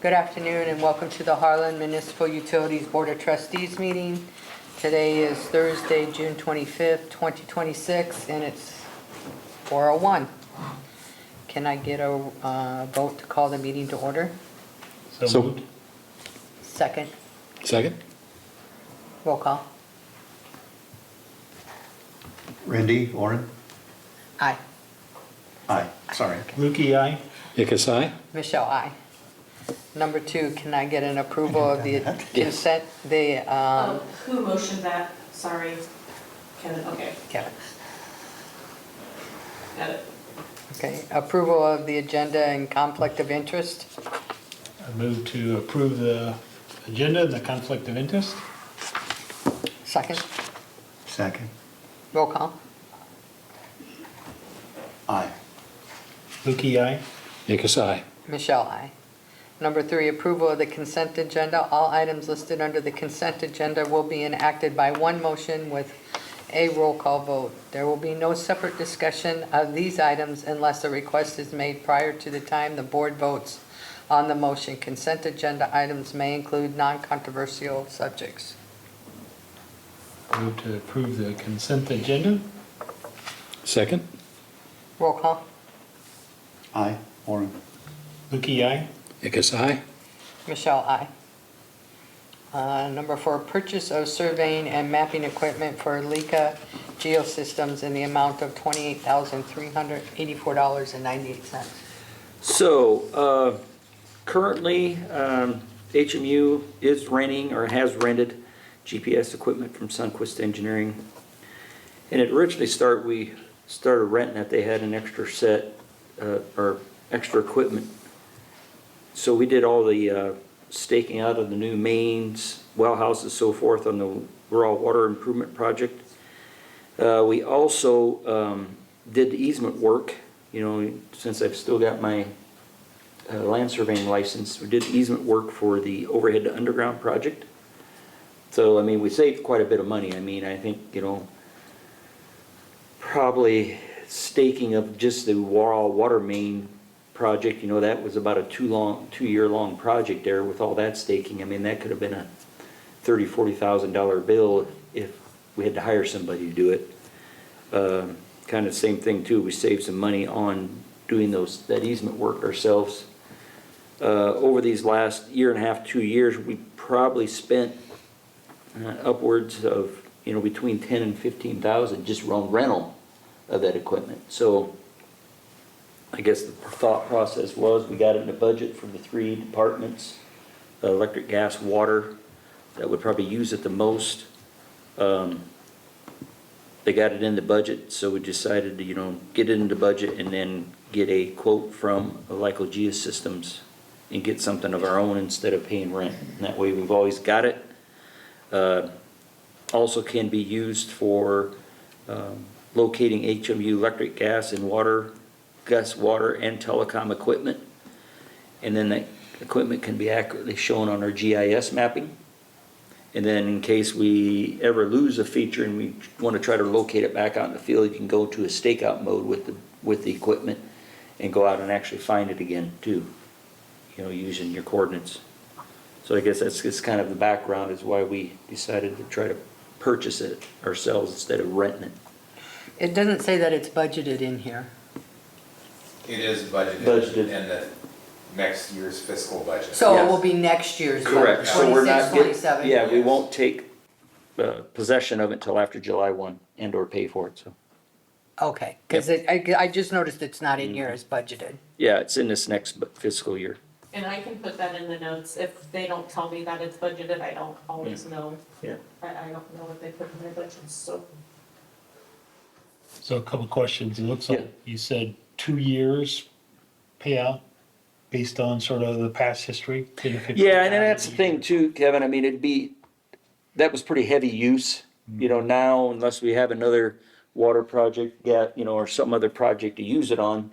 Good afternoon and welcome to the Harlan Municipal Utilities Board of Trustees meeting. Today is Thursday, June 25th, 2026, and it's 4:01. Can I get a vote to call the meeting to order? So moved. Second. Second? Roll call. Randy, Oren? Aye. Aye, sorry. Lukey, aye. Hickus, aye. Michelle, aye. Number 2, can I get an approval of the consent, Who motioned that? Sorry. Kevin, okay, Kevin. got it. Okay, approval of the agenda and conflict of interest. I move to approve the agenda and the conflict of interest. Second. Second. Roll call. Aye. Lukey, aye. Hickus, aye. Michelle, aye. Number 3, approval of the consent agenda. All items listed under the consent agenda will be enacted by one motion with a roll call vote. There will be no separate discussion of these items unless a request is made prior to the time the board votes on the motion. Consent agenda items may include non-controversial subjects. Move to approve the consent agenda. Second? Roll call. Aye, Oren? Lukey, aye. Hickus, aye. Michelle, aye. Number 4, purchase of surveying and mapping equipment for Leica Geosystems in the amount of $28,384.98. So, currently, HMU is renting or has rented GPS equipment from Sunquist Engineering. And it originally we started renting it, they had an extra set, or extra equipment. So we did all the staking out of the new mains, well houses, so forth on the rural water improvement project. We also did the easement work, since I've still got my land surveying license. We did easement work for the overhead to underground project. So, we saved quite a bit of money. I think, probably staking of just the rural water main project, that was about a 2-year-long project there with all that staking. That could have been a $30,000, $40,000 bill if we had to hire somebody to do it. Kind of same thing too, we saved some money on doing that easement work ourselves. Over these last year and a half, 2 years, we probably spent upwards of, between $10,000 and $15,000 just on rental of that equipment. So I guess the thought process was we got it in the budget for the 3 departments, electric, gas, water, that would probably use it the most. They got it in the budget, so we decided to, get it in the budget and then get a quote from Leica Geosystems and get something of our own instead of paying rent. And that way we've always got it. Also can be used for locating HMU electric, gas, and water, and telecom equipment. And then that equipment can be accurately shown on our GIS mapping. And then in case we ever lose a feature and we want to try to locate it back out in the field, you can go to a stakeout mode with the equipment and go out and actually find it again too, using your coordinates. So I guess that's just kind of the background is why we decided to try to purchase it ourselves instead of renting it. It doesn't say that it's budgeted in here. It is budgeted in the next year's fiscal budget. So it Yes. will be next year's Correct. budget, So we're 26, not 27. yeah, we won't take possession of it until after July 1 and or pay for it. So Okay, because I just noticed it's not in here as budgeted. yeah, it's in this next fiscal year. And I can put that in the notes. If they don't tell me that it's budgeted, I don't always know. Yeah. I don't know what they put in their budgets, so. So a couple questions. It looks Yeah. like you said 2 years payout based on sort of the past history. 10 to 15 Yeah, and that's the thing too, Kevin. That was pretty heavy use. Now unless we have another water project, or some other project to use it on,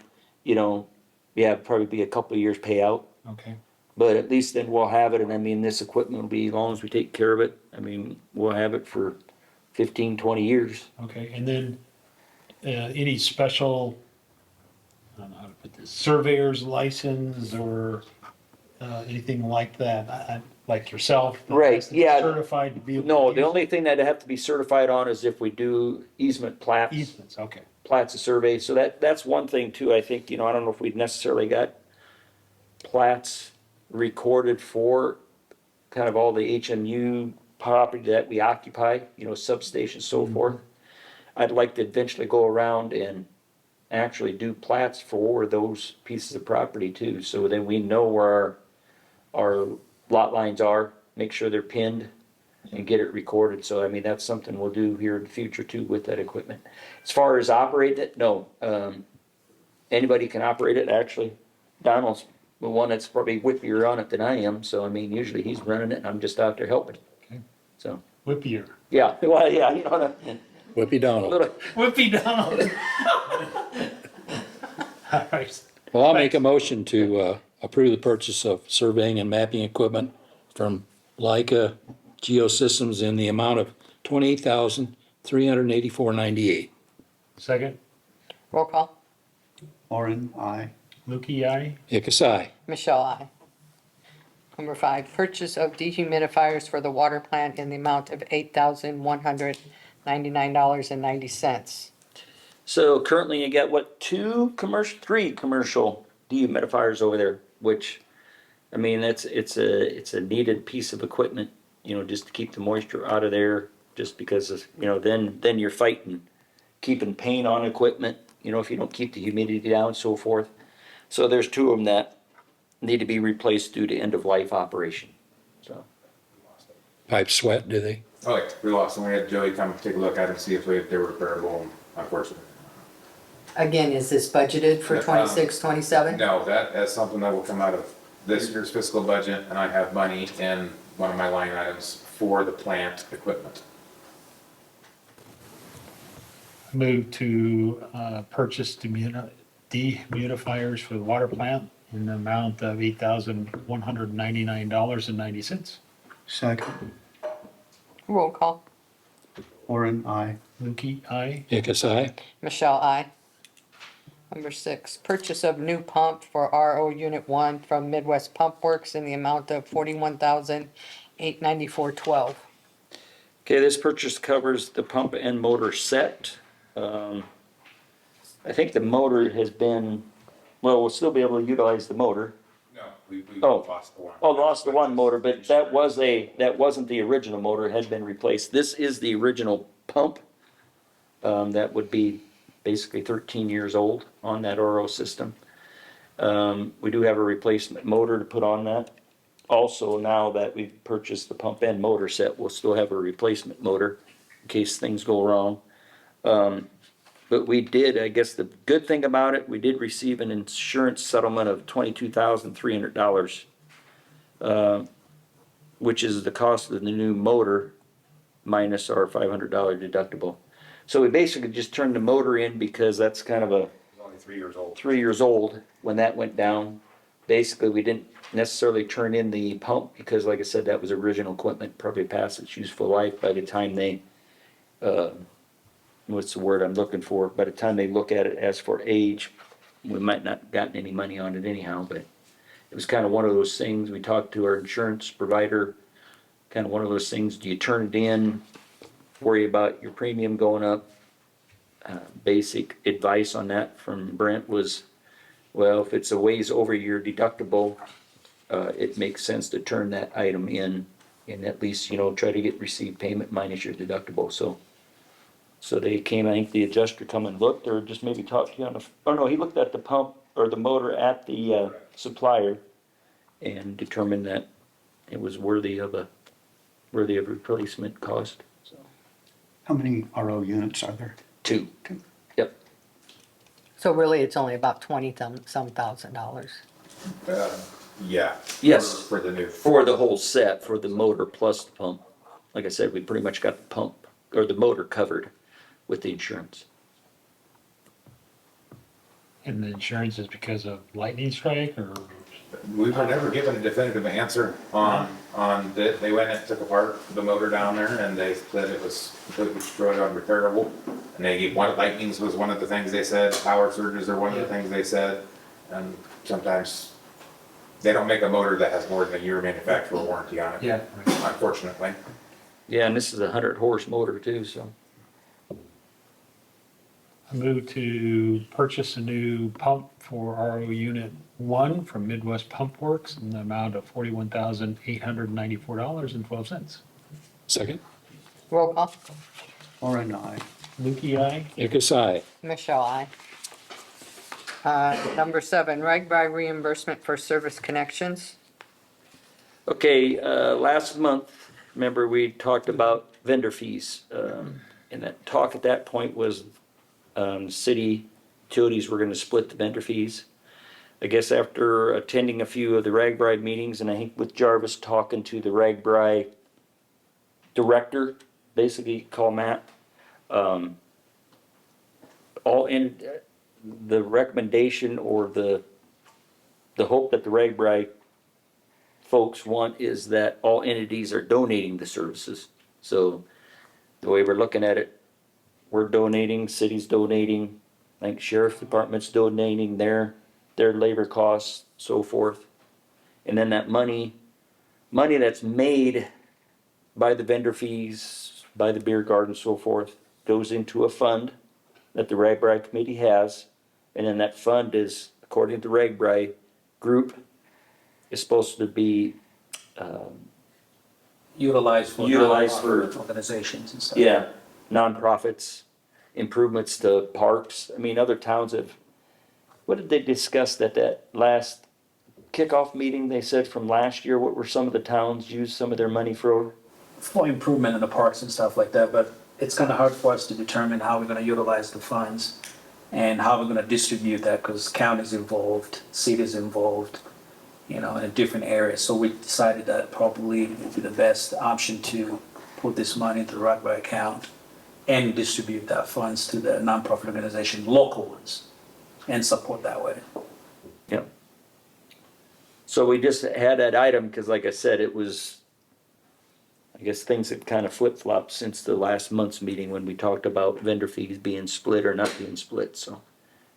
probably be a couple of years payout. Okay. But at least then we'll have it, and this equipment will be, as long as we take care of it, we'll have it for 15, 20 years. Okay, and then any special, I don't know how to put this, surveyor's license or anything like that, like yourself? that Right, has to be yeah. Certified to be able to No, the use only thing that'd have to be certified on is if we do easement plats. easements, okay. Plats of survey, so that's one thing too, I think, you know, I don't know if we've necessarily got plats recorded for kind of all the HMU property that we occupy, you know, substations, so forth. I'd like to eventually go around and actually do plats for those pieces of property too, so then we know where our lot lines are, make sure they're pinned and get it recorded. So I mean, that's something we'll do here in the future too with that equipment. As far as operate it, no. Anybody can operate it, actually. Donald's the one that's probably whippier on it than I am, so I mean, usually he's running it and I'm just out there helping. Okay. So, Whippier. yeah, well, yeah, you know, Whippy a Donald. little, Whippy down. All right. Well, I'll make a motion to approve the purchase of surveying and mapping equipment from Leica Geosystems in the amount of $28,384.98. Second, Roll call. Orin, aye. Lukey, aye. Hickus, aye. Michelle, aye. Number 5, purchase of dehumidifiers for the water plant in the amount of $8,199.90. so currently you got what, 3 commercial dehumidifiers over there, which, I mean, it's a needed piece of equipment, you know, just to keep the moisture out of there, just because of, you know, then you're fighting, keeping paint on equipment, you know, if you don't keep the humidity down and so forth. So there's 2 of them that need to be replaced due to end of life operation, so. Pipes sweat, do they? Oh, yeah, we lost them. We had Joey come take a look at them, see if they were repairable, unfortunately. Again, is this budgeted for 26, 27? No, that's something that will come out of this year's fiscal budget, and I have money in one of my line items for the plant equipment. Move to purchase dehumidifiers for the water plant in the amount of $8,199.90. Second. Roll call. Orin, aye. Lukey, aye. Hickus, aye. Michelle, aye. Number 6, purchase of new pump for RO Unit 1 from Midwest Pump Works in the amount of $41,894.12. Okay, this purchase covers the pump and motor set. I think the motor has been, well, we'll still be able to utilize the motor. No, we Oh. lost the one. Oh, lost the one motor, but that wasn't the original motor, it had been replaced. This is the original pump. That would be basically 13 years old on that RO system. We do have a replacement motor to put on that. Also, now that we've purchased the pump and motor set, we'll still have a replacement motor in case things go wrong. But we did, I guess the good thing about it, we did receive an insurance settlement of $22,300, which is the cost of the new motor minus our $500 deductible. So we basically just turned the motor in because that's kind of a It's only 3 years old. 3 years old when that went down. Basically, we didn't necessarily turn in the pump because, like I said, that was original equipment, probably past its useful life by the time they, what's the word I'm looking for? By the time they look at it as for age, we might not have gotten any money on it anyhow, but it was kind of one of those things. We talked to our insurance provider, kind of one of those things, do you turn it in, worry about your premium going up? Basic advice on that from Brent was, well, if it's a ways over your deductible, it makes sense to turn that item in and at least, you know, try to receive payment minus your deductible. So they came, I think the adjuster come and looked or just maybe talked to you on the, oh no, he looked at the pump or the motor at the supplier and determined that it was worthy of replacement cost. So How many RO units are there? 2. Two. Yep. So really, it's only about $20-some thousand. Yeah. Yes. For the new. For the whole set, for the motor plus the pump. Like I said, we pretty much got the pump or the motor covered with the insurance. And the insurance is because of lightning strike or? We were never given a definitive answer on that. They went and took apart the motor down there and they said it was completely destroyed, unrepairable. And they gave lightnings was one of the things they said, power surges are one of the things they said. And sometimes they don't make a motor that has more than a year manufacturer warranty on it. Yeah. Unfortunately. Yeah, and this is a 100-horse motor too, so. I move to purchase a new pump for RO Unit 1 from Midwest Pump Works in the amount of $41,894.12. Second? Roll call. Orin, I. Lukey, aye. Lucas, aye. Michelle, aye. Number 7, RAGBRAI reimbursement for service connections. Okay, last month, remember we talked about vendor fees. And that talk at that point was, city utilities were gonna split the vendor fees. I guess after attending a few of the RAGBRAI meetings, and I think with Jarvis talking to the RAGBRAI director, basically call Matt, all in, the recommendation or the hope that the RAGBRAI folks want is that all entities are donating the services. So the way we're looking at it, we're donating, city's donating, I think sheriff department's donating their labor costs, so forth. And then that money that's made by the vendor fees, by the beer garden, so forth, goes into a fund that the RAGBRAI committee has. And then that fund is, according to the RAGBRAI group, is supposed to be, Utilized for Utilized for- nonprofit organizations and stuff. yeah, nonprofits, improvements to parks. I mean, other towns have, what did they discuss at that last kickoff meeting? They said from last year, what were some of the towns used some of their money for? For improvement in the parks and stuff like that, but it's kind of hard for us to determine how we're gonna utilize the funds and how we're gonna distribute that, because county's involved, city's involved, you know, in different areas. So we decided that probably would be the best option to put this money into the RAGBRAI account and distribute that funds to the nonprofit organization, local ones, and support that way. Yep. So we just had that item, because like I said, it was, I guess things have kind of flip-flopped since the last month's meeting when we talked about vendor fees being split or not being split, so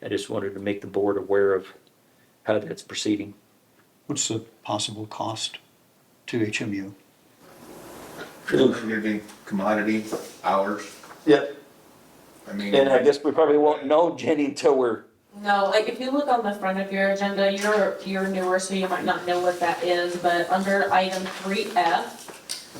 I just wanted to make the board aware of how that's proceeding. What's the possible cost to HMU? It'd be commodity, hours. Yep. I mean. And I guess we probably won't know, Jenny, until we're, No, like if you look on the front of your agenda, you're newer, so you might not know what that is, but under item 3F,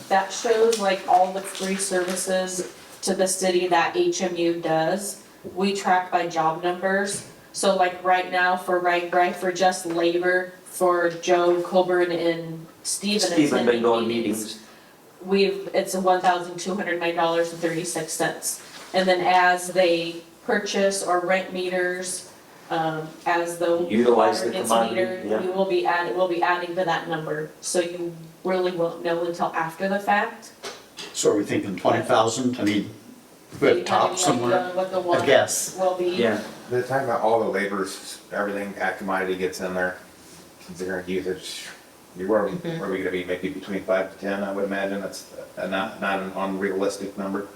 that shows like all the free services to the city that HMU does. We track by job numbers. So like right now for RAGBRAI, for just labor, for Joe, Colburn, and Stephen Stephen been going attending meetings. it's $1,209.36. And then as they purchase or rent meters, as the Utilize water the gets commodity, metered, yeah. we'll be adding to that number. So you really won't know until after the fact. So are we thinking 20,000? I mean, we Do you have top any idea somewhere? What the I water guess. will be. Yeah, They're talking about all the labors, everything, that commodity gets in there, considering usage. Where are we gonna be, maybe between 5 to 10, I would imagine, that's not an unrealistic number.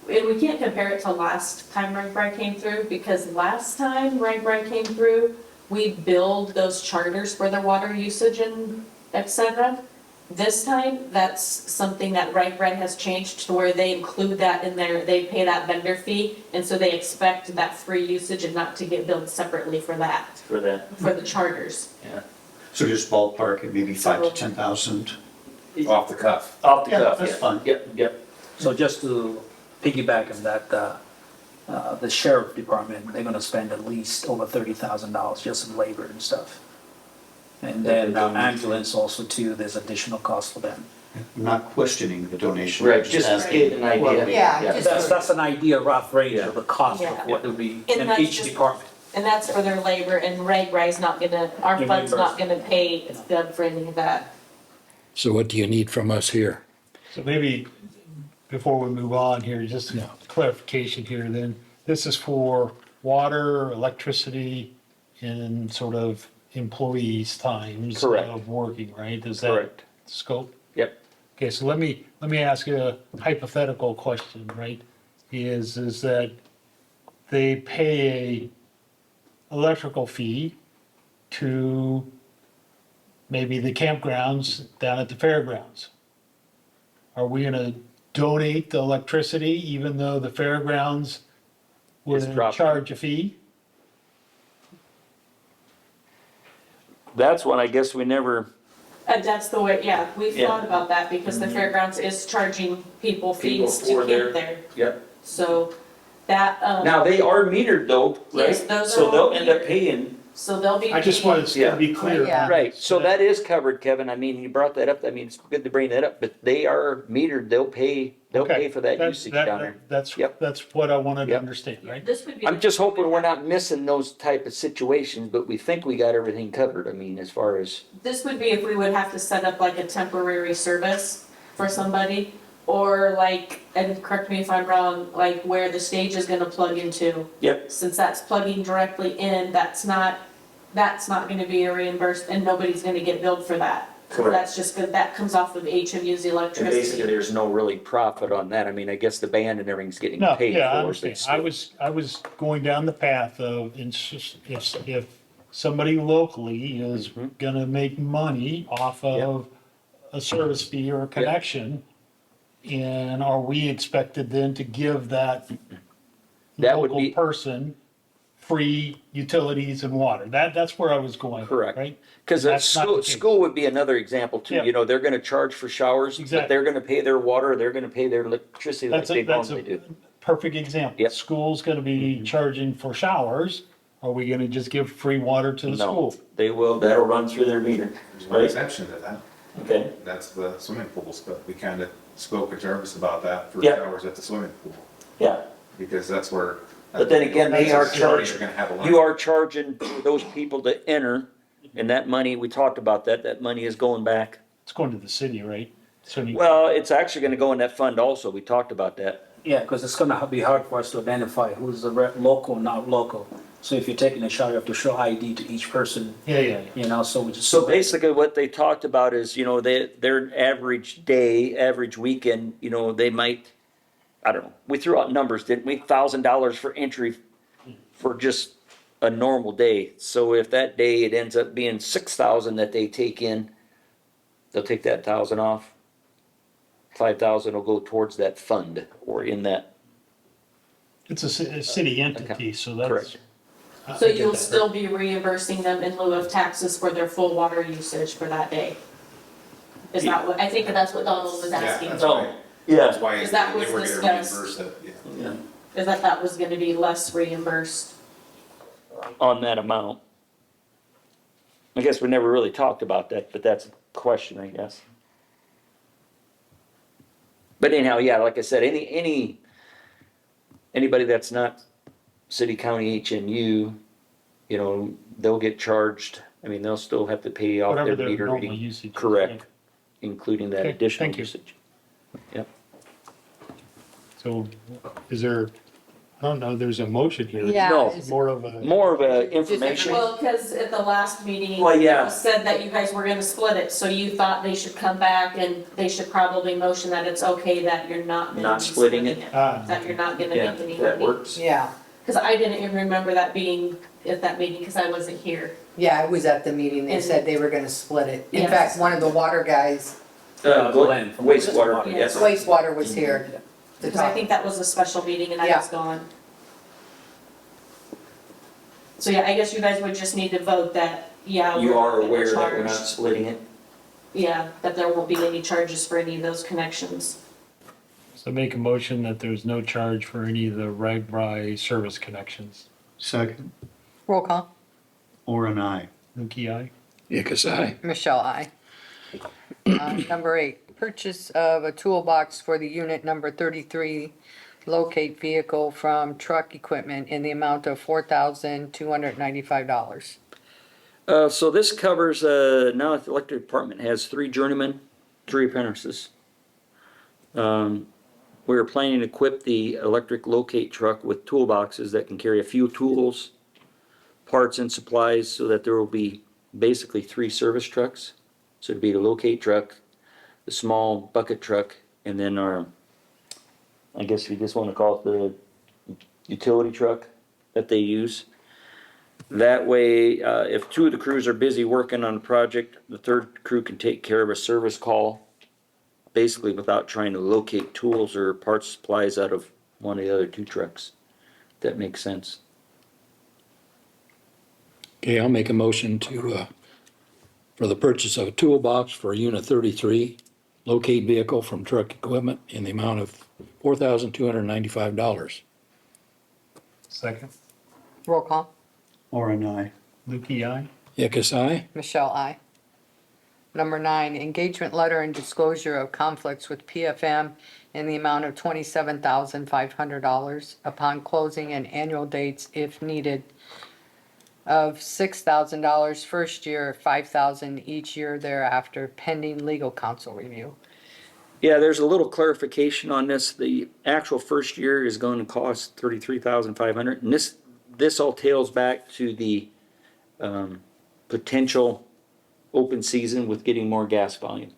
And we can't compare it to last time RAGBRAI came through, because last time RAGBRAI came through, we billed those charters for their water usage and et cetera. This time, that's something that RAGBRAI has changed to where they include that in their, they pay that vendor fee, and so they expect that free usage and not to get billed separately for that, for that, for the charters. yeah. So just ballpark, it maybe 5 to 10,000? Off the cuff. Off the Yeah, cuff, that's yeah. fine. Yep, yep. So just to piggyback on that, the sheriff department, they're gonna spend at least over $30,000 just in labor and stuff. And then ambulance also too, there's additional cost for them. I'm not questioning the donation. Right, I'm just asking. get an idea. Yeah, just- That's an idea, rough range of the cost of Yeah. what would be And in that's each just- department. And that's for their labor, and RAGBRAI's not gonna, our fund's not gonna pay them for any of that. So what do you need from us here? So maybe before we move on here, just a clarification here then. This is for water, electricity, and sort of employees' times Correct. of working, right? Is that Correct. scope? Yep. Okay, so let me ask you a hypothetical question, right? Is that they pay a electrical fee to maybe the campgrounds down at the fairgrounds. Are we gonna donate the electricity even though the fairgrounds It's would dropping. charge a fee? That's one I guess we never, And that's the way, yeah, we've Yeah. thought about that because the fairgrounds is charging people fees to for their- camp there. yep. So that, Now, they are metered though, right? Yes, those So are they'll all end up metered. paying. so they'll be. I just paying- want to be clear. Yeah. Right, so that is covered, Kevin. I mean, you brought that up. I mean, it's good to bring that up, but they are metered. They'll pay Okay. for that That's- usage that- down there. That's, Yep. that's what I wanted to Yep. understand, right? This would be. I'm just hoping we're not missing those type of situations, but we think we got everything covered. I mean, as far as, This would be if we would have to set up like a temporary service for somebody, or like, and correct me if I'm wrong, like where the stage is gonna plug into. yep, Since that's plugging directly in, that's not gonna be reimbursed and nobody's gonna get billed for that. Correct. That's just good, that comes off of HMU's and basically electricity. there's no really profit on that. I mean, I guess the band and everything's getting No, paid yeah, I for. but understand. still- I was going down the path of, if somebody locally is Mhm. gonna make money off of a service fee or a connection, and are we expected then to give that That would local be- person free utilities and water? That's where I was going, Correct. right? Cause That's not the case. school would be another example too. Yeah. You know, they're gonna charge for showers, but Exactly. they're gonna pay their water, they're gonna pay their electricity like they That's normally a do. perfect example. Yep. School's gonna be charging for showers. Are we gonna just give free water to the No, school? they will, that'll run through their meter. There's one exception to that. Okay. That's the swimming pools, but we kind of spoke with Jarvis about that for Yeah. showers at the swimming pool, Yeah, because that's where. but then again, they are that's where you're charging, gonna have a line. you are charging for those people to enter, and that money, we talked about that, that money is going back. It's going to the city, right? So you- Well, it's actually gonna go in that fund also, we talked about that. Yeah, because it's gonna be hard for us to identify who's the local, not local. So if you're taking a shower, you have to show ID to each person, Yeah. you know, so we just. So basically what they talked about is, you know, their average day, average weekend, you know, they might, I don't know, we threw out numbers, didn't we? $1,000 for entry for just a normal day. So if that day it ends up being 6,000 that they take in, they'll take that 1,000 off. 5,000 will go towards that fund or in that, It's a city entity, so that's. correct. So I get you'll that. still be reimbursing them in lieu of taxes for their full water usage for that day? Is that what, I think that's what Donald was Yeah, asking. that's why, Yeah. that's why Because that was they were gonna discussed. reimburse it, yeah. Yeah. Is that was gonna be less reimbursed? On that amount. I guess we never really talked about that, but that's a question, I guess. But anyhow, yeah, like I said, anybody that's not city, county, HMU, you know, they'll get charged. I mean, they'll still have to pay off Whatever their their meter normal reading. usage is, Correct, including that Okay, additional thank you. usage. Yep. So is there, I don't know, there's a motion here. Yeah. No. it's- More of a. More of a information. Well, because at the last meeting, Well, yeah. it was said that you guys were gonna split it, so you thought they should come back and they should probably motion that it's okay that you're not gonna Not be splitting it? That you're not gonna Yeah, make any that money. works. Yeah, Because I didn't even remember that being at that meeting, because I wasn't here. yeah, it was at the meeting, they And- said they were gonna split it. In Yes. fact, one of the water guys, Glenn from Wastewater, wastewater. yes. wastewater was here to Because I talk. think that was a special meeting and I Yeah. was gone. So yeah, I guess you guys would just need to vote that, yeah. You we're are gonna aware that we're charge- not splitting it? Yeah, that there won't be any charges for any of those connections. So make a motion that there's no charge for any of the Ragbri service connections. Second, Roll call. or an aye. Nuki, aye? Because Michelle, aye. Number 8, purchase of a toolbox for the unit number 33, locate vehicle from truck equipment in the amount of $4,295. So this covers, now the electric department has 3 journeymen, 3 apprentices. We're planning to equip the electric locate truck with toolboxes that can carry a few tools, parts and supplies, so that there will be basically 3 service trucks. So it'd be the locate truck, the small bucket truck, and then our, I guess you just wanna call it the utility truck that they use. That way, if two of the crews are busy working on a project, the third crew can take care of a service call, basically without trying to locate tools or parts supplies out of one of the other two trucks. That makes sense. Okay, I'll make a motion to, for the purchase of a toolbox for Unit 33, locate vehicle from truck equipment in the amount of $4,295. Second. Roll call. Orin, I. Lukey, aye. Hickus, aye. Michelle, aye. Number 9, engagement letter and disclosure of conflicts with PFM in the amount of $27,500 upon closing and annual dates if needed of $6,000 first year, $5,000 each year thereafter, pending legal counsel review. Yeah, there's a little clarification on this. The actual first year is going to cost $33,500, and this all tails back to the potential open season with getting more gas volume.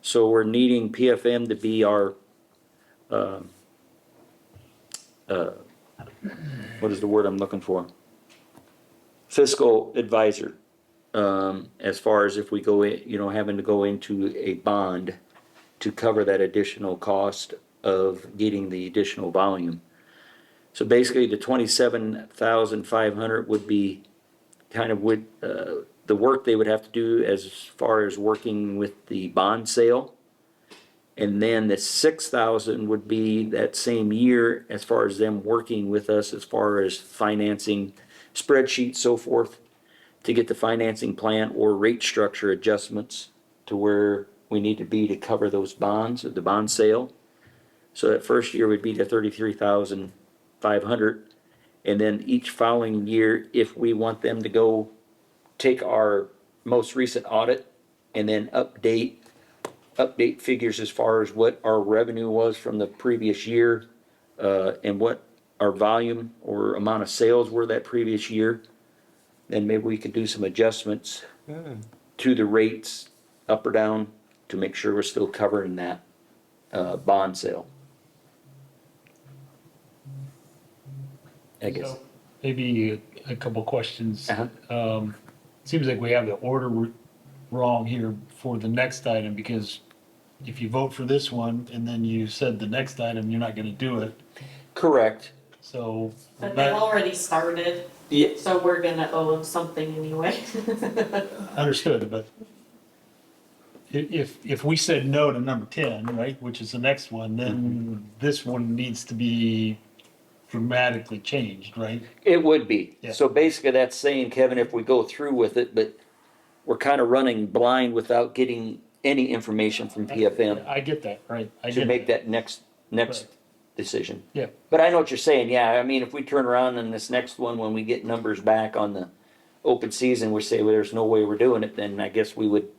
So we're needing PFM to be our what is the word I'm looking for? Fiscal advisor, as far as if we go in, having to go into a bond to cover that additional cost of getting the additional volume. So basically, the 27,500 would be kind of with the work they would have to do as far as working with the bond sale. And then the 6,000 would be that same year as far as them working with us as far as financing spreadsheets, so forth, to get the financing plan or rate structure adjustments to where we need to be to cover those bonds, the bond sale. So that first year would be the 33,500. And then each following year, if we want them to go take our most recent audit and then update figures as far as what our revenue was from the previous year, and what our volume or amount of sales were that previous year, then maybe we could do some adjustments to the rates up or down to make sure we're still covering that bond sale. I guess. So maybe a couple questions. Uh-huh. Seems like we have the order wrong here for the next item, because if you vote for this one and then you said the next item, you're not gonna do it. Correct. So. But they've already started, Yeah. so we're gonna owe them something anyway. Understood, but if we said no to number 10, right, which is the next one, then this one needs to be dramatically changed, right? It would be. Yeah. So basically that's saying, Kevin, if we go through with it, but we're kind of running blind without getting any information from PFM I get that, right? I to get make that next Right. decision. Yeah. But I know what you're saying, yeah. I mean, if we turn around in this next one, when we get numbers back on the open season, we say, well, there's no way we're doing it, then I guess we would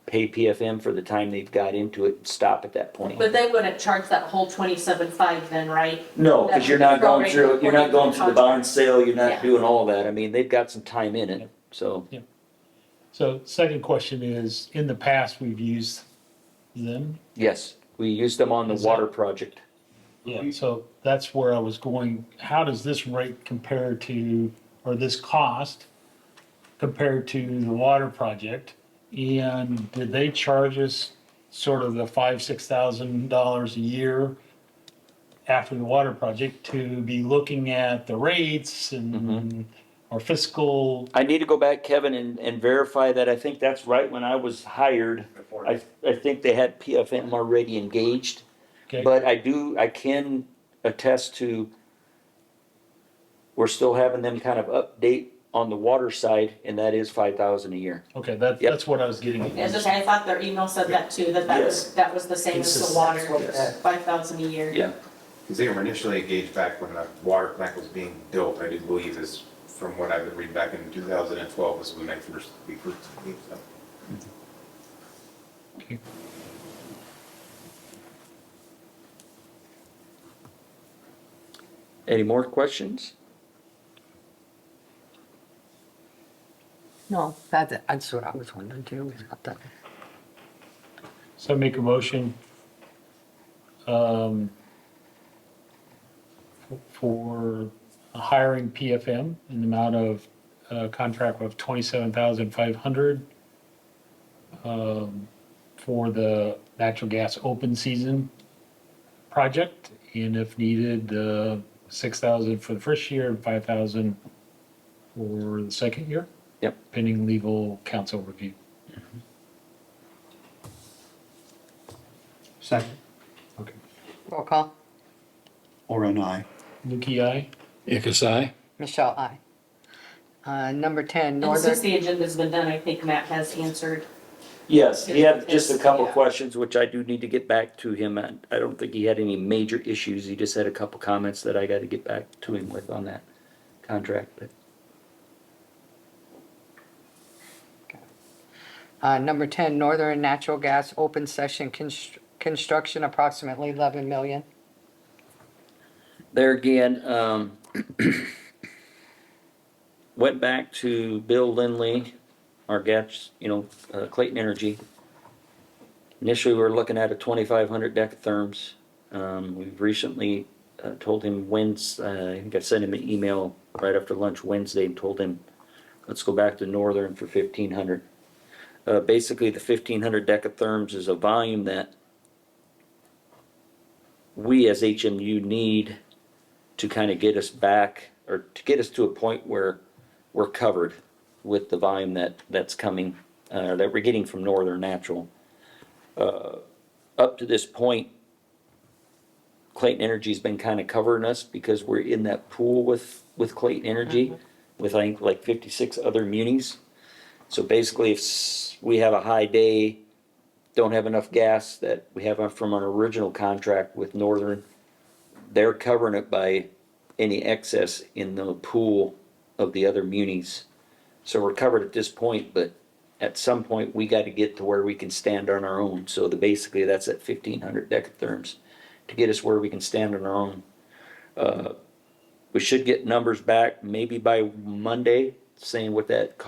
pay PFM for the time they've got into it and stop at that point. But they wouldn't charge that whole 27.5 then, right? No, because you're not going through the bond sale, you're Yeah. not doing all that. I mean, they've got some time in it, so. So second question is, in the past, we've used them. Yes, we used them on the Is water project. Yeah. So that's where I was going. How does this rate compare to, or this cost compared to the water project? And did they charge us sort of the $5,000-6,000 a year after the water project to be looking at the rates and our fiscal? I need to go back, Kevin, and verify that. I think that's right when I was hired. I think they had PFM already engaged. Okay. But I can attest to, we're still having them kind of update on the water side, and that is 5,000 a year. Okay, Yep. that's what I was getting at. As I say, I thought their email said that too, that was the same as the water, Yes. 5,000 a year. Yeah. Because they were initially engaged back when the water plant was being built, I do believe, is from what I've been reading back in 2012 was when we first meet them. Okay. Any more questions? No, that's what I was wondering too, about that. So I make a motion for hiring PFM in the amount of contract of 27,500 for the natural gas open season project, and if needed, 6,000 for the first year and 5,000 for the second year. Yep. Pending legal counsel review. Second. Okay. Roll call. Orin, I. Lukey, aye. Ickes, aye. Michelle, aye. Number 10, And since Northern, the agenda's been done, I think Matt has answered. Yes, he had just a couple Yeah. questions, which I do need to get back to him. I don't think he had any major issues. He just had a couple comments that I gotta get back to him with on that contract, but. number 10, Northern Natural Gas Open Session Construction, approximately 11 million. There again, went back to Bill Lindley, our gas, Clayton Energy. Initially, we were looking at a 2,500 decatherms. We've recently told him I think I sent him an email right after lunch Wednesday and told him, let's go back to Northern for 1,500. Basically, the 1,500 decatherms is a volume that we as HMU need to kind of get us back, or to get us to a point where we're covered with the volume that's coming, that we're getting from Northern Natural. Up to this point, Clayton Energy's been kind of covering us because we're in that pool with Clayton Energy, with I think like 56 other munis. So basically, if we have a high day, don't have enough gas that we have from our original contract with Northern, they're covering it by any excess in the pool of the other munis. So we're covered at this point, but at some point we got to get to where we can stand on our own. So basically that's at 1,500 decatherms to get us where we can stand on our own. We should get numbers back maybe by Monday, saying what that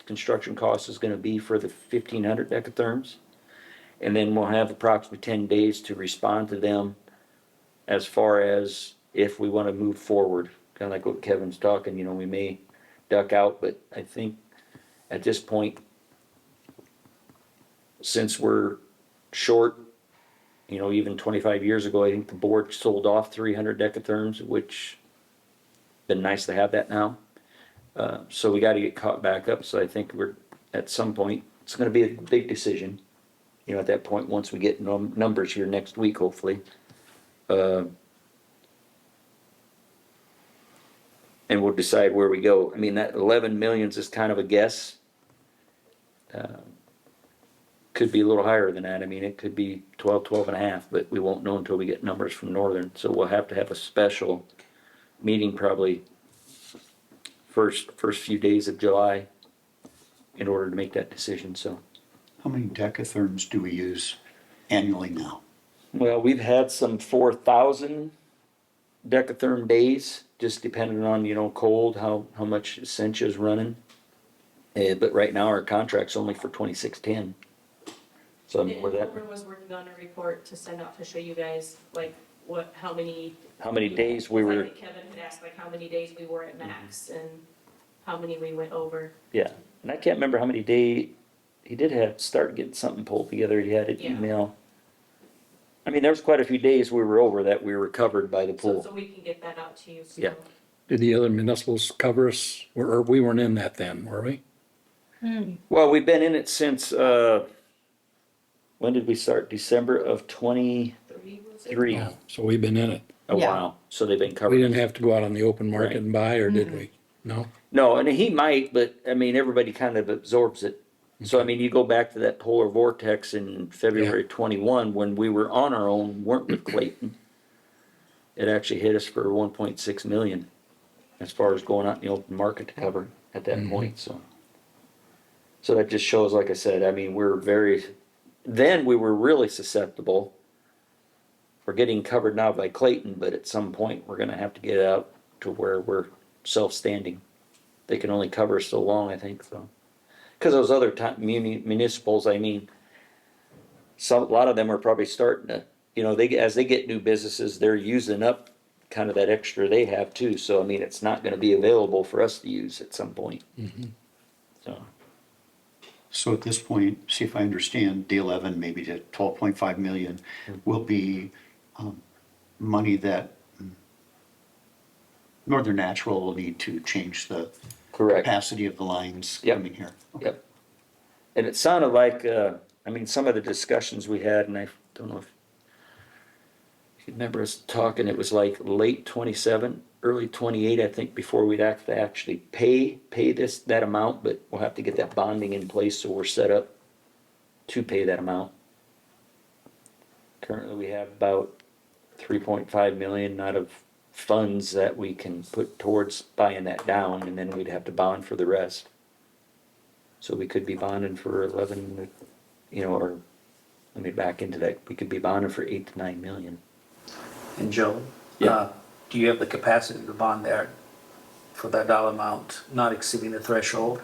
construction cost is going to be for the 1,500 decatherms. And then we'll have approximately 10 days to respond to them as far as if we want to move forward. Kind of like what Kevin's talking, we may duck out, but I think at this point, since we're short, even 25 years ago, I think the board sold off 300 decatherms, which been nice to have that now. So we got to get caught back up. So I think we're at some point, it's going to be a big decision. At that point, once we get numbers here next week, hopefully. And we'll decide where we go. I mean, that 11 millions is kind of a guess. Could be a little higher than that. I mean, it could be 12 and a half, but we won't know until we get numbers from Northern. So we'll have to have a special meeting probably first few days of July in order to make that decision, so. How many decatherms do we use annually now? Well, we've had some 4,000 decatherm days, just depending on, cold, how much Essentia is running. But right now our contract's only for 2610. So And where that, Wilbur was working on a report to send out to show you guys, like, how many. how many days we I were, think Kevin had asked, like, how many days we were at max and how many we went over. yeah. And I can't remember how many he did start getting something pulled together. He had an Yeah. email. I mean, there was quite a few days we were over that we were covered by the So pool. we can get that out to you. So. Yeah. Did the other municipals cover us, or we weren't in that then, were we? Well, we've been in it since, when did we start? December of 23. 3 was it? So we've been in it. A Yeah. while. So they've been We covered. didn't have to go out on the open market Right. and buy, or did we? No? No, and he might, but I mean, everybody kind of absorbs it. So I mean, you go back to that polar vortex in February 21, when we were on our own, weren't with Clayton. It actually hit us for 1.6 million as far as going out in the open market to cover at that point, so. So that just shows, like I said, I mean, then we were really susceptible. We're getting covered now by Clayton, but at some point, we're gonna have to get out to where we're self-standing. They can only cover us so long, I think, so. Cause those other municipals, I mean, a lot of them are probably starting to, as they get new businesses, they're using up kind of that extra they have too, so I mean, it's not gonna be available for us to use at some point. So, So at this point, see if I understand, the 11, maybe to 12.5 million will be money that Northern Natural will need to change the correct. capacity of the lines Yep. coming here. Okay. Yep. And it sounded like, I mean, some of the discussions we had, and I don't know if you remember us talking, it was like late 27, early 28, I think, before we'd have to actually pay that amount, but we'll have to get that bonding in place so we're set up to pay that amount. Currently, we have about 3.5 million out of funds that we can put towards buying that down, and then we'd have to bond for the rest. So we could be bonding for 11, or, let me back into that, we could be bonding for 8 to 9 million. And Joe? Yeah. Do you have the capacity to bond there for that dollar amount, not exceeding the threshold?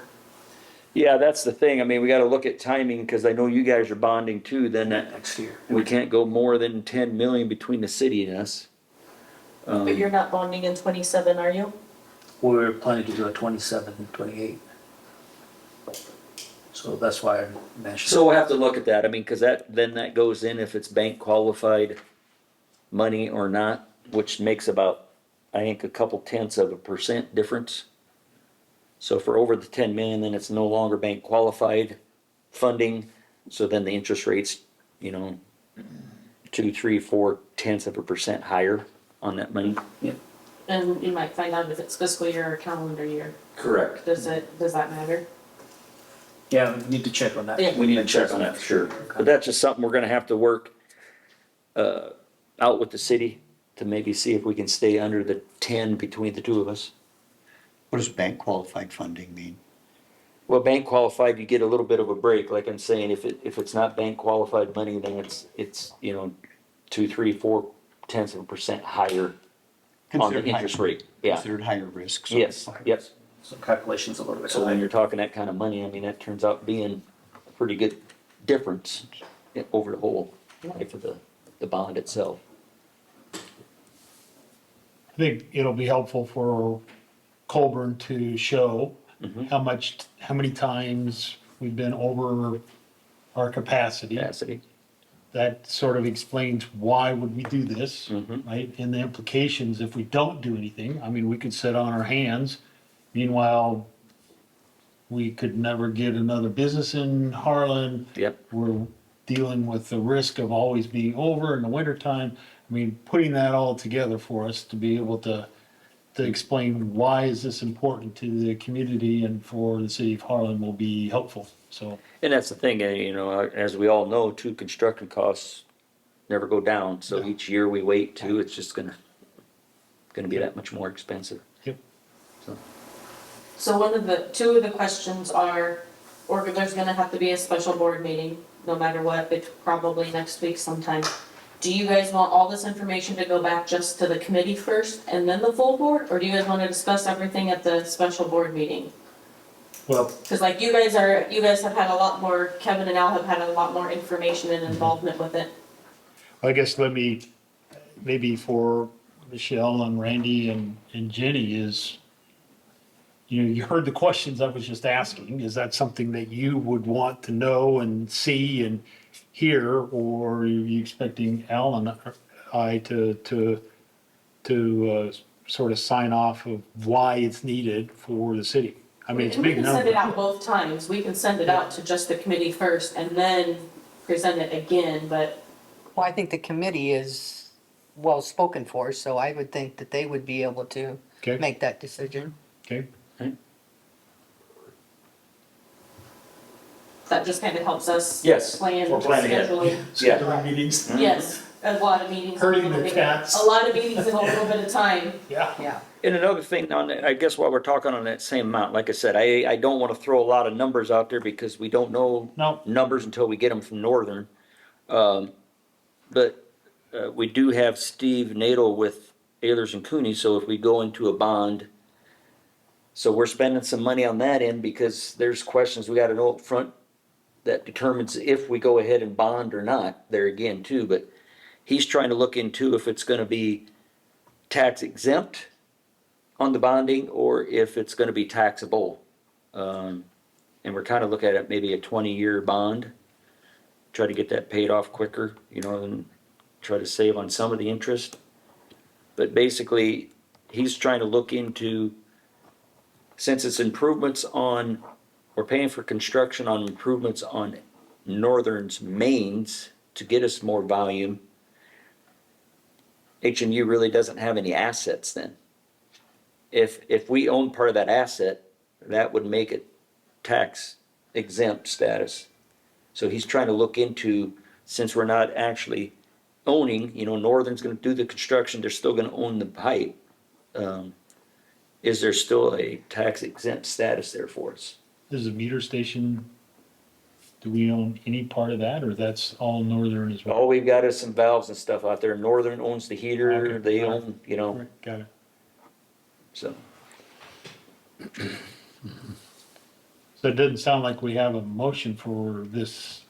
Yeah, that's the thing, I mean, we gotta look at timing, cause I know you guys are bonding too, then Next year. we can't go more than 10 million between the city and us. But you're not bonding in 27, are you? We're planning to do a 27, 28. So that's why I mentioned. So we'll have to look at that, I mean, cause then that goes in if it's bank qualified money or not, which makes about, I think, a couple tenths of a % difference. So if we're over the 10 million, then it's no longer bank qualified funding, so then the interest rates, 2, 3, 4 tenths of a % higher on that money. And you might find out if it's fiscal year or calendar year. Correct. Does that matter? Yeah, we need to check on that. Yeah. We need to check on that for sure, but that's just something we're gonna have to work, out with the city to maybe see if we can stay under the 10 between the two of us. What does bank qualified funding mean? Well, bank qualified, you get a little bit of a break, like I'm saying, if it's not bank qualified money, then it's 2, 3, 4 tenths of a % higher on the Considered interest higher- rate, yeah. Considered higher risk. so- Yes, okay. yes. So calculations a little bit. So when you're talking that kind of money, I mean, that turns out being a pretty good difference over the whole life of the bond itself. I think it'll be helpful for Colburn to show how many times we've been over our capacity. Capacity. That sort of explains why would we do this, Mhm. right? And the implications if we don't do anything. I mean, we could sit on our hands. Meanwhile, we could never get another business in Harlan. Yep. We're dealing with the risk of always being over in the wintertime. I mean, putting that all together for us to be able to explain why is this important to the community and for the city of Harlan will be helpful, so. And that's the thing, as we all know, too, construction costs never go down, so No. each year we wait too, it's just gonna be that much more expensive. Yep. So two of the questions are, or there's gonna have to be a special board meeting, no matter what, it's probably next week sometime. Do you guys want all this information to go back just to the committee first and then the full board? Or do you guys wanna discuss everything at the special board meeting? Well, Cause like you guys have had a lot more, Kevin and Al have had a lot more information and involvement with it. I guess maybe for Michelle and Randy and Jenny is, you heard the questions I was just asking. Is that something that you would want to know and see and hear? Or are you expecting Al and I to sort of sign off of why it's needed for the city? I mean, it's a We big can send it number. out both times. We can send it out to just the committee first and then present it again, but Well, I think the committee is well spoken for, so I would think that they would be able to Okay. make that decision. Okay, that just kind of helps us Yes, plan for planning it. scheduling. Yeah. scheduling meetings. Yes, a lot of meetings. in a Herding little the bit- cats. A lot of meetings in a little bit of time. Yeah. Yeah. And another thing on that, I guess while we're talking on that same amount, like I said, I don't wanna throw a lot of numbers out there because we don't know No. numbers until we get them from Northern. But we do have Steve Nadel with Ayers and Cooney, so if we go into a bond, so we're spending some money on that end because there's questions we gotta know up front that determines if we go ahead and bond or not, there again too, but he's trying to look into if it's gonna be tax exempt on the bonding or if it's gonna be taxable. And we're kind of looking at maybe a 20-year bond, try to get that paid off quicker, you know, and try to save on some of the interest. But basically, he's trying to look into, since it's improvements on, we're paying for construction on improvements on Northern's mains to get us more volume. HMU really doesn't have any assets then. If we own part of that asset, that would make it tax exempt status. So he's trying to look into, since we're not actually owning, you know, Northern's gonna do the construction, they're still gonna own the pipe. Is there still a tax exempt status there for us? Is the meter station, do we own any part of that, or that's all Northern as well? All we've got is some valves and stuff out there. Northern owns the heater, Okay. they own, you know, Right, got it. so. So it doesn't sound like we have a motion for this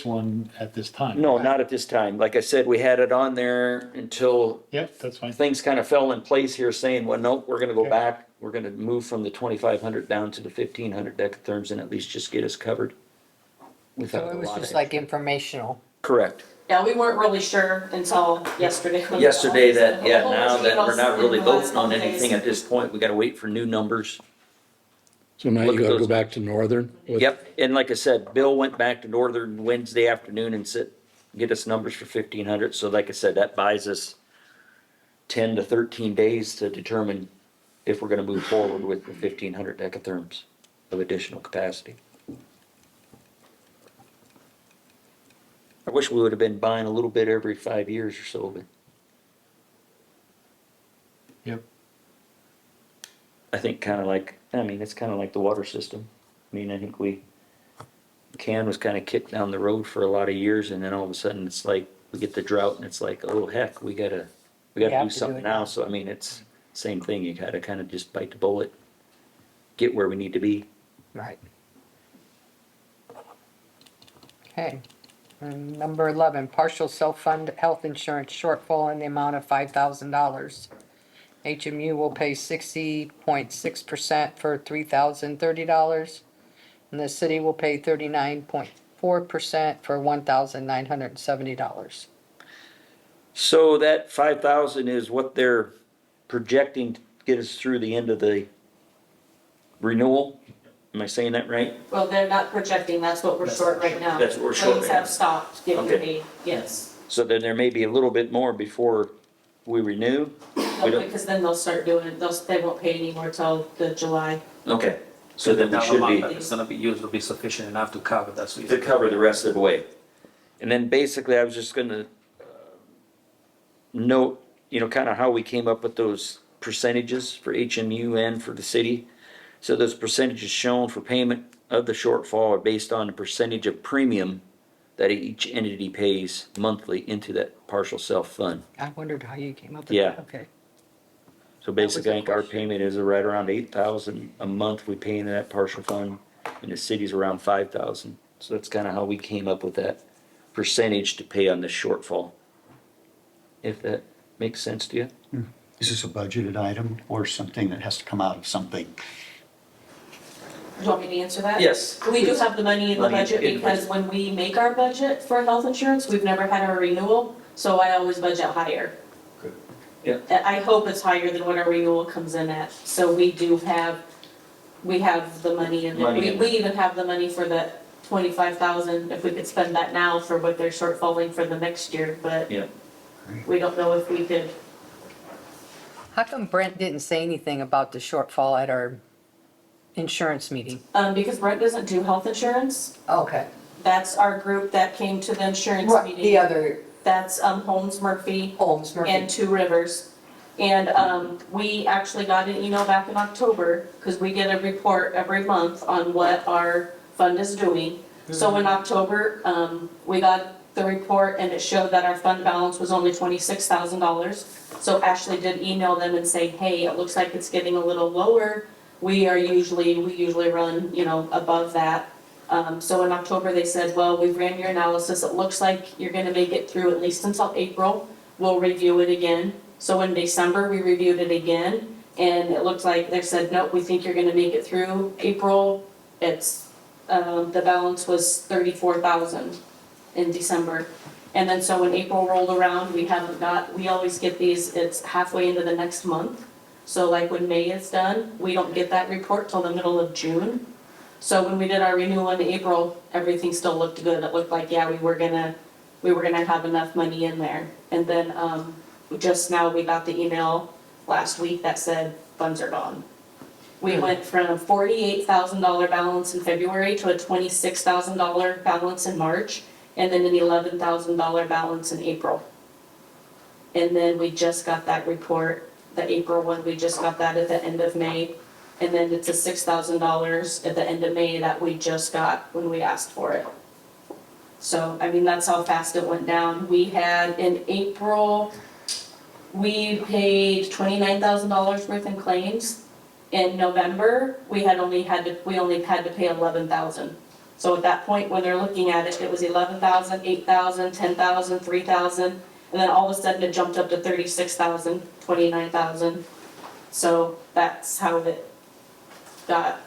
one at this time. No, not at this time. Like I said, we had it on there until Yep, that's fine. things kind of fell in place here saying, well, no, we're gonna go Okay. back. We're gonna move from the 2,500 down to the 1,500 decatherms and at least just get us covered. So Without it a was lot of just like extra. informational. Correct. Yeah, we weren't really sure until yesterday. Yesterday that, yeah, Whole now that we're not really emails in the last voting on couple anything days. at this point, we gotta wait for new numbers. So now Look you at gotta go those. back to Northern? with- Yep, and like I said, Bill went back to Northern Wednesday afternoon and said, get us numbers for 1,500, so like I said, that buys us 10 to 13 days to determine if we're gonna move forward with the 1,500 decatherms of additional capacity. I wish we would have been buying a little bit every 5 years or so, but Yep. I think kinda like, I mean, it's kinda like the water system. I mean, I think can was kinda kicked down the road for a lot of years, and then all of a sudden, it's like, we get the drought, and it's like, oh heck, we gotta We have do to do something it now, now. so I mean, it's same thing, you gotta kinda just bite the bullet, get where we need to be. Right. Okay. And number 11, partial self-fund health insurance shortfall in the amount of $5,000. HMU will pay 60.6% for $3,030, and the city will pay 39.4% for $1,970. So that 5,000 is what they're projecting to get us through the end of the renewal? Am I saying that right? Well, they're not projecting, that's what we're short right now. That's what we're short Claims right now. have stopped getting Okay. paid, yes. So then there may be a little bit more before we renew? We don't- Because then they'll start doing it, they won't pay anymore till the July. Okay, so then we That should amount be. that is gonna be used will be sufficient enough to cover, that's what To you're. cover the rest of the way. And then basically, I was just gonna note, you know, kind of how we came up with those percentages for HMU and for the city. So those percentages shown for payment of the shortfall are based on the percentage of premium that each entity pays monthly into that partial self-fund. I wondered how you came up with Yeah. that. Okay. So basically, I the think our question. payment is right around 8,000 a month we pay into that partial fund, and the city's around 5,000. So that's kind of how we came up with that percentage to pay on the shortfall. If that makes sense to you? Is this a budgeted item or something that has to come out of something? Do you want me to answer that? Yes. We do have the money in the Money budget in the because when we make our budget for health insurance, we've never had a renewal, so I always budget higher. Good. Yeah. I hope it's higher than what our renewal comes in at, so we have the money in there. Money in We there. even have the money for the 25,000, if we could spend that now for what they're shortfalling for the next year, but Yeah. we don't know if we could. How come Brent didn't say anything about the shortfall at our insurance meeting? Because Brent doesn't do health insurance, Okay. that's our group that came to the insurance Right, meeting. the other That's Holmes Murphy Holmes Murphy. and Two Rivers. And we actually got an email back in October, because we get a report every month on what our fund is doing. So in October, we got the report and it showed that our fund balance was only $26,000. So Ashley did email them and say, hey, it looks like it's getting a little lower. We usually run, above that. So in October, they said, well, we've ran your analysis. It looks like you're gonna make it through at least until April. We'll review it again So in December, we reviewed it again, and it looked like they said, nope, we think you're gonna make it through April. The balance was 34,000 in December. And then so when April rolled around, we always get these, it's halfway into the next month. So like when May is done, we don't get that report till the middle of June. So when we did our renewal in April, everything still looked good. It looked like, yeah, we were gonna have enough money in there. And then, just now we got the email last week that said funds are gone. We went from a $48,000 balance in February to a $26,000 balance in March, and then an $11,000 balance in April. And then we just got that report, the April one, we just got that at the end of May. And then it's a $6,000 at the end of May that we just got when we asked for it. So, I mean, that's how fast it went down. We had, in April, we paid $29,000 worth in claims. In November, we only had to pay $11,000. So at that point, when they're looking at it, it was $11,000, $8,000, $10,000, $3,000, and then all of a sudden it jumped up to $36,000, $29,000. So that's how it got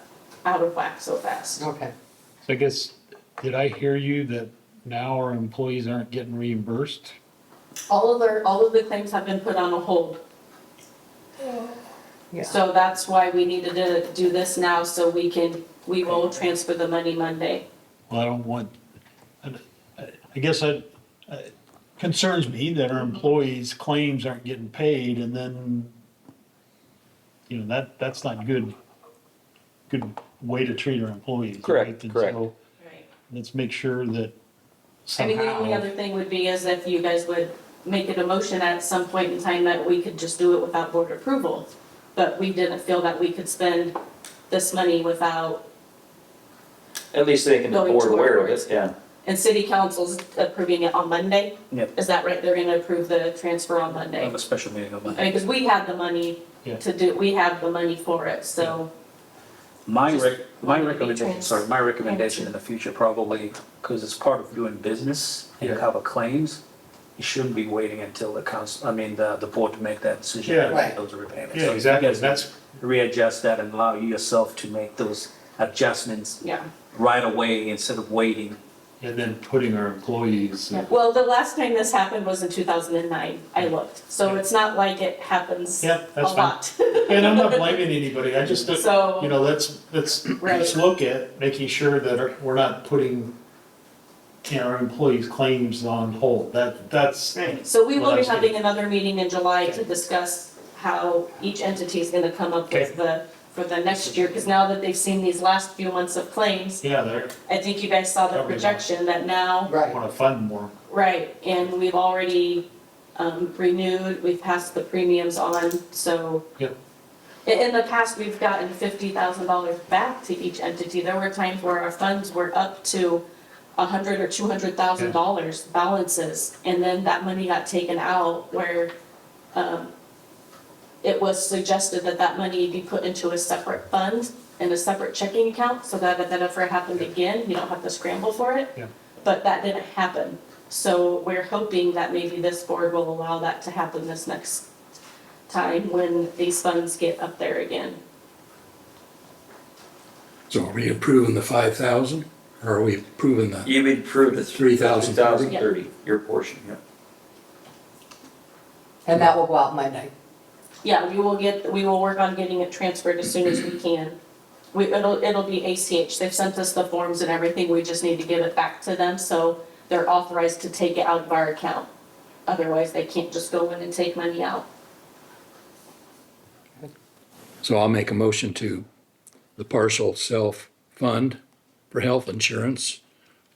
out of whack so fast. Okay. So I guess, did I hear you that now our employees aren't getting reimbursed? All of the claims have been put on a hold. Yeah. So that's why we needed to do this now, so we will transfer the money Monday. Well, I don't want, I guess it concerns me that our employees' claims aren't getting paid and then, that's not good way to treat our employees. Correct, right? And correct. so let's make sure that I mean, the only somehow, other thing would be is if you guys would make it a motion at some point in time that we could just do it without board approval. But we didn't feel that we could spend this money without, At least making the Going board to aware of boards. it, yeah. and city council's approving it on Monday? Yep. Is that right? They're gonna approve the transfer on I Monday? have a special meeting on I mean, Monday. because we have the money Yeah. we have the money for it, so. My Just recommendation, sorry, my recommendation in the future probably, because it's part of doing business and Yeah. cover claims, you shouldn't be waiting until the board to make that decision. Yeah. and Right. Those repayments. Yeah, So exactly. you guys That's- readjust that and allow yourself to make those adjustments Yeah. right away instead of waiting. and then putting our employees, Well, the last time this happened was in 2009, I looked, so it's not like it happens Yeah, a that's fine. lot. and I'm not blaming anybody, I just, So- let's Right. look at making sure that we're not putting, our employees' claims on hold. That's, Right, so we will Well, be that's good. having another meeting in July to discuss how each entity is gonna come up with for the next year, because now that they've seen these last few months of claims, yeah, they're, I think you guys saw the That'll be projection that now, Right. want to fund more. right, and we've already renewed, we've passed the premiums on, so. Yep. In the past, we've gotten $50,000 back to each entity. There were times where our funds were up to $100,000 or $200,000 balances, and then that money got taken out where it was suggested that that money be put into a separate fund and a separate checking account, so that if that ever happened again, you don't have to scramble for it. Yeah. But that didn't happen. So we're hoping that maybe this board will allow that to happen this next time when these funds get up there again. So are we approving the 5,000 or are we approving the, You would approve the 3,030. 3,030, your portion, yeah. And that will go out Monday. Yeah, we will work on getting it transferred as soon as we can. It'll be ACH, they've sent us the forms and everything, we just need to give it back to them, so they're authorized to take it out of our account. Otherwise, they can't just go in and take money out. So I'll make a motion to the partial self-fund for health insurance,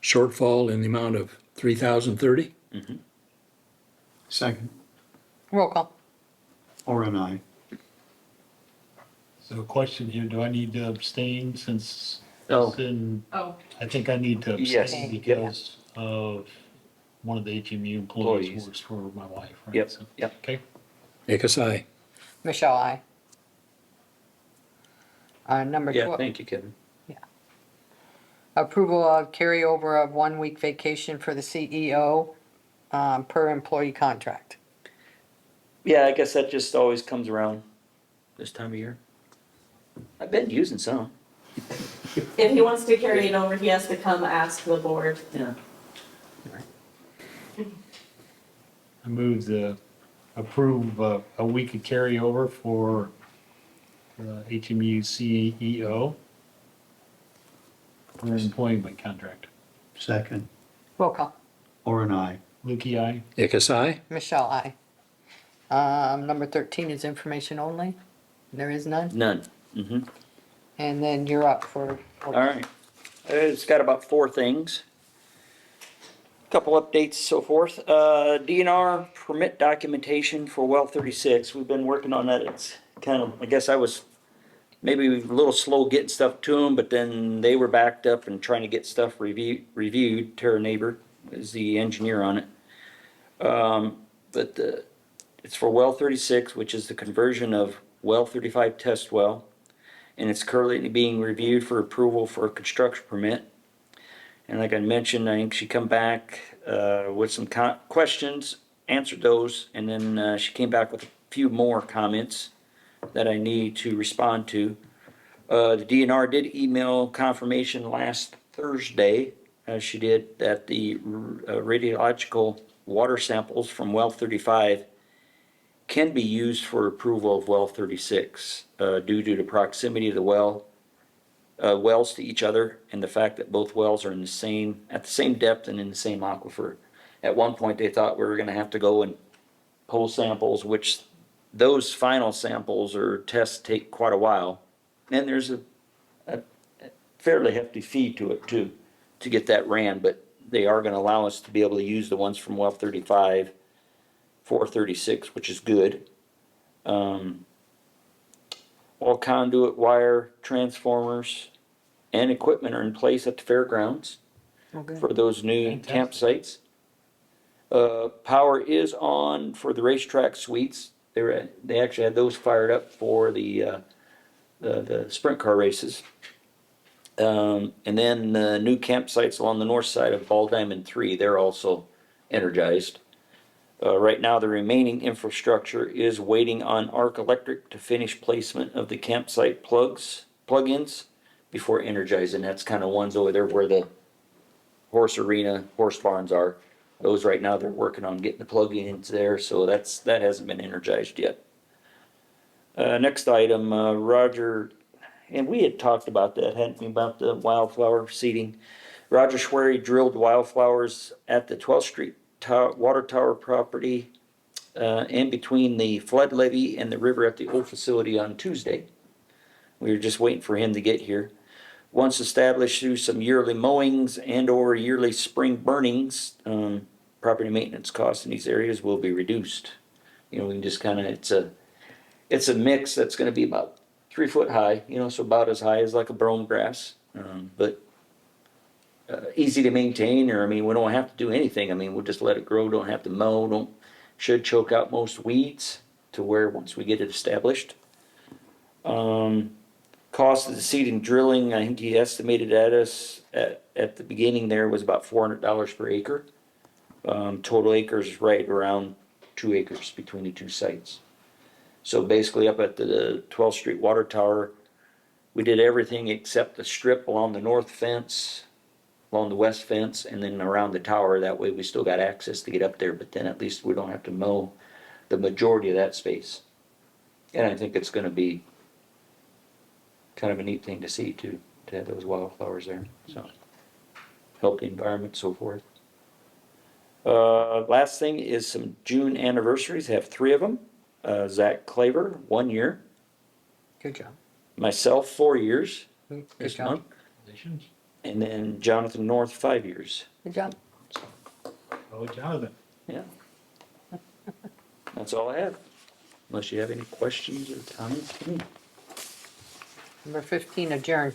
shortfall in the amount of 3,030. Second, Roll call. or an I. So question here, do I need to abstain since No. it's in, Oh. I think I need to Yes. abstain Yep. because of one of the HMU employees Employees. works for my wife, right? Yep, So, yep. Okay, Make us aye. Michelle, aye. Number Yeah, 12, thank you, Kevin. approval of carryover of 1 week vacation for the CEO per employee contract. Yeah, I guess that just always comes around this time of year. I've been using some. If he wants to carry it over, he has to come ask the board. Yeah. I move to approve a week of carryover for HMU CEO for an employment contract. Second, Roll call. or an I. Lukey, aye. Ickes, aye. Michelle, aye. Number 13 is information only. There is none. None. Mm-hmm. And then you're up for. All right. It's got about 4 things. Couple updates, so forth. DNR permit documentation for well 36. We've been working on that. It's kind of, I guess I was maybe a little slow getting stuff to them, but then they were backed up and trying to get stuff reviewed. Tara Neighbor is the engineer on it. But it's for well 36, which is the conversion of well 35 test well. And it's currently being reviewed for approval for a construction permit. And like I mentioned, I think she come back with some questions, answered those, and then she came back with a few more comments that I need to respond to. The DNR did email confirmation last Thursday, as she did, that the radiological water samples from well 35 can be used for approval of well 36 due to the proximity of the wells to each other and the fact that both wells are at the same depth and in the same aquifer. At one point, they thought we were going to have to go and pull samples, which those final samples or tests take quite a while. And there's a fairly hefty fee to it too, to get that ran, but they are going to allow us to be able to use the ones from well 35 for 36, which is good. All conduit, wire, transformers, and equipment are in place at the fairgrounds Okay. for those new campsites. Power is on for the racetrack suites. They actually had those fired up for the sprint car races. And then the new campsites along the north side of Ball Diamond 3, they're also energized. Right now, the remaining infrastructure is waiting on Arc Electric to finish placement of the campsite plug-ins before energizing. That's kind of ones over there where the horse barns are. Those right now, they're working on getting the plug-ins there, so that hasn't been energized yet. Next item, Roger, and we had talked about that, hadn't we, about the wildflower seeding. Roger Schwery drilled wildflowers at the 12th Street water tower property and between the flood levee and the river at the old facility on Tuesday. We were just waiting for him to get here. Once established through some yearly mowings and or yearly spring burnings, property maintenance costs in these areas will be reduced. You know, we can just kind of, it's a mix that's going to be about 3 foot high, you know, so about as high as like a brome grass, but easy to maintain, or I mean, we don't have to do anything. I mean, we'll just let it grow, don't have to mow, should choke out most weeds to where once we get it established. Cost of the seed and drilling, I think he estimated at us at the beginning there was about $400 per acre. Total acres right around 2 acres between the two sites. So basically up at the 12th Street water tower, we did everything except the strip along the north fence, along the west fence, and then around the tower. That way we still got access to get up there, but then at least we don't have to mow the majority of that space. And I think it's going to be kind of a neat thing to see too, to have those wildflowers there. So help the environment, so forth. Last thing is some June anniversaries. I have 3 of them. Zach Claver, 1 year. Good job. Myself, 4 years. Good This job. month. And then Jonathan North, 5 years. Good job. Oh, Jonathan. Yeah. That's all I have. Unless you have any questions or comments for me. Number 15, adjourn.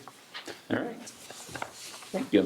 All right. Thank you.